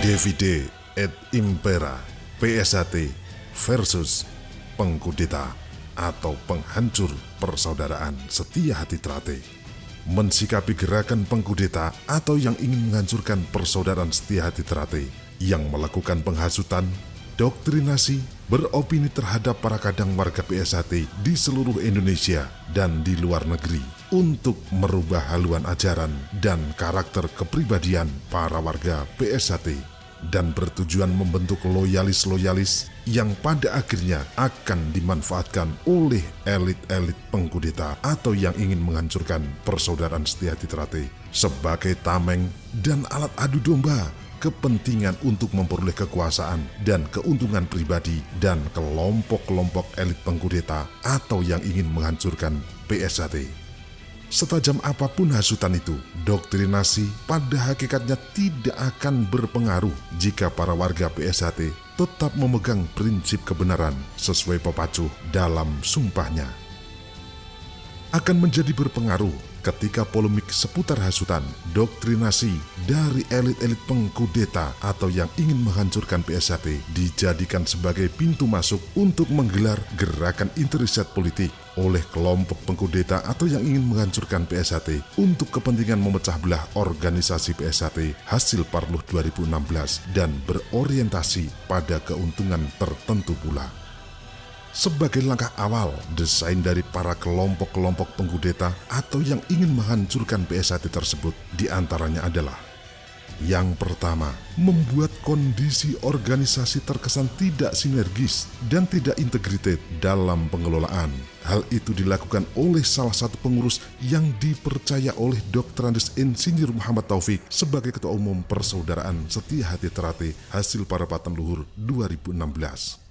Divide et Impera PSHT versus pengkudeta atau penghancur persaudaraan Setia Hati Trate. Mensikapi gerakan pengkudeta atau yang ingin menghancurkan persaudaraan Setia Hati Trate yang melakukan penghasutan, doktrinasi, beropini terhadap para kadang warga PSHT di seluruh Indonesia dan di luar negeri untuk merubah haluan ajaran dan karakter kepribadian para warga PSHT dan bertujuan membentuk loyalis-loyalis yang pada akhirnya akan dimanfaatkan oleh elit-elit pengkudeta atau yang ingin menghancurkan persaudaraan Setia Hati Trate sebagai tameng dan alat adu domba kepentingan untuk memperoleh kekuasaan dan keuntungan pribadi dan kelompok-kelompok elit pengkudeta atau yang ingin menghancurkan PSHT. Setajam apapun hasutan itu, doktrinasi pada hakikatnya tidak akan berpengaruh jika para warga PSHT tetap memegang prinsip kebenaran sesuai pepacuh dalam sumpahnya. Akan menjadi berpengaruh ketika polemik seputar hasutan, doktrinasi dari elit-elit pengkudeta atau yang ingin menghancurkan PSHT dijadikan sebagai pintu masuk untuk menggelar gerakan interset politik oleh kelompok pengkudeta atau yang ingin menghancurkan PSHT untuk kepentingan memecah belah organisasi PSHT hasil Parluh 2016 dan berorientasi pada keuntungan tertentu pula. Sebagai langkah awal, desain dari para kelompok-kelompok pengkudeta atau yang ingin menghancurkan PSHT tersebut diantaranya adalah: yang pertama, membuat kondisi organisasi terkesan tidak sinergis dan tidak integritet dalam pengelolaan. Hal itu dilakukan oleh salah satu pengurus yang dipercaya oleh Dr. Andes Insinyur Muhammad Taufik sebagai Ketua Umum Persaudaraan Setia Hati Trate hasil Parapatan Luhur 2016.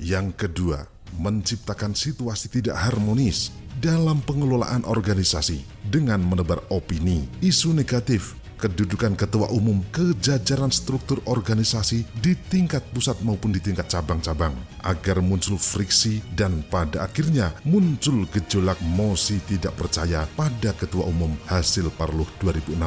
Yang kedua, menciptakan situasi tidak harmonis dalam pengelolaan organisasi dengan menebar opini, isu negatif, kedudukan ketua umum ke jajaran struktur organisasi di tingkat pusat maupun di tingkat cabang-cabang, agar muncul friksi dan pada akhirnya muncul gejolak mosi tidak percaya pada ketua umum hasil Parluh 2016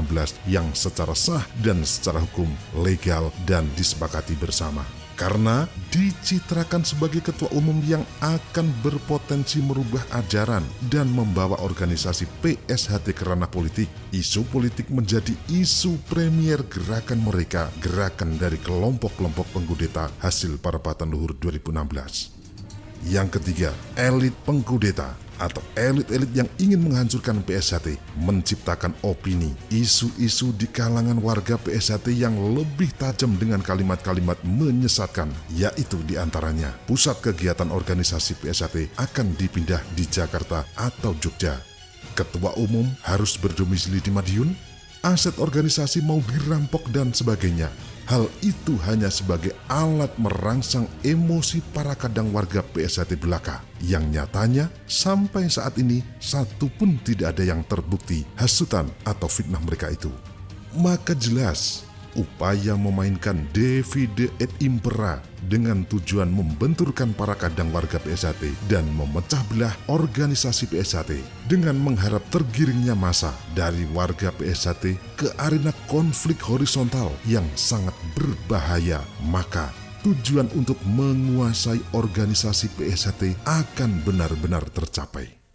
yang secara sah dan secara hukum legal dan disepakati bersama. Karena dicitrakan sebagai ketua umum yang akan berpotensi merubah ajaran dan membawa organisasi PSHT ke ranah politik, isu politik menjadi isu premier gerakan mereka, gerakan dari kelompok-kelompok pengkudeta hasil Parapatan Luhur 2016. Yang ketiga, elit pengkudeta atau elit-elit yang ingin menghancurkan PSHT menciptakan opini, isu-isu di kalangan warga PSHT yang lebih tajam dengan kalimat-kalimat menyesatkan, yaitu diantaranya pusat kegiatan organisasi PSHT akan dipindah di Jakarta atau Jogja, ketua umum harus berdomisili di Madiun, aset organisasi mau dirampok dan sebagainya. Hal itu hanya sebagai alat merangsang emosi para kadang warga PSHT belaka yang nyatanya sampai saat ini satu pun tidak ada yang terbukti hasutan atau fitnah mereka itu. Maka jelas upaya memainkan divide et impera dengan tujuan membenturkan para kadang warga PSHT dan memecah belah organisasi PSHT dengan mengharap tergiringnya massa dari warga PSHT ke arena konflik horizontal yang sangat berbahaya. Maka tujuan untuk menguasai organisasi PSHT akan benar-benar tercapai.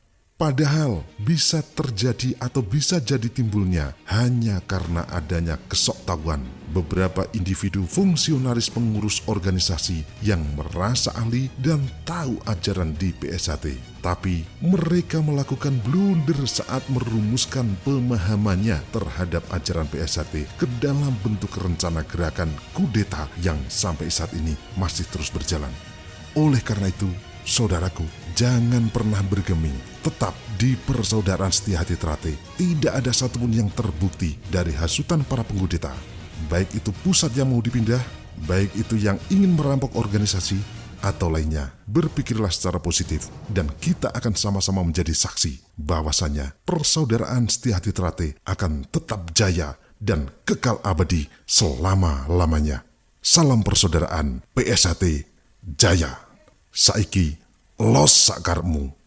Padahal bisa terjadi atau bisa jadi timbulnya hanya karena adanya kesoktahuan beberapa individu fungsionaris pengurus organisasi yang merasa ahli dan tahu ajaran di PSHT. Tapi mereka melakukan blunder saat merumuskan pemahamannya terhadap ajaran PSHT ke dalam bentuk rencana gerakan kudeta yang sampai saat ini masih terus berjalan. Oleh karena itu, saudaraku, jangan pernah bergeming. Tetap di Persaudaraan Setia Hati Trate tidak ada satupun yang terbukti dari hasutan para pengkudeta. Baik itu pusat yang mau dipindah, baik itu yang ingin merampok organisasi, atau lainnya. Berpikirlah secara positif dan kita akan sama-sama menjadi saksi bahwasanya Persaudaraan Setia Hati Trate akan tetap jaya dan kekal abadi selama-lamanya. Salam persaudaraan PSHT Jaya. Saiki los sakarmu.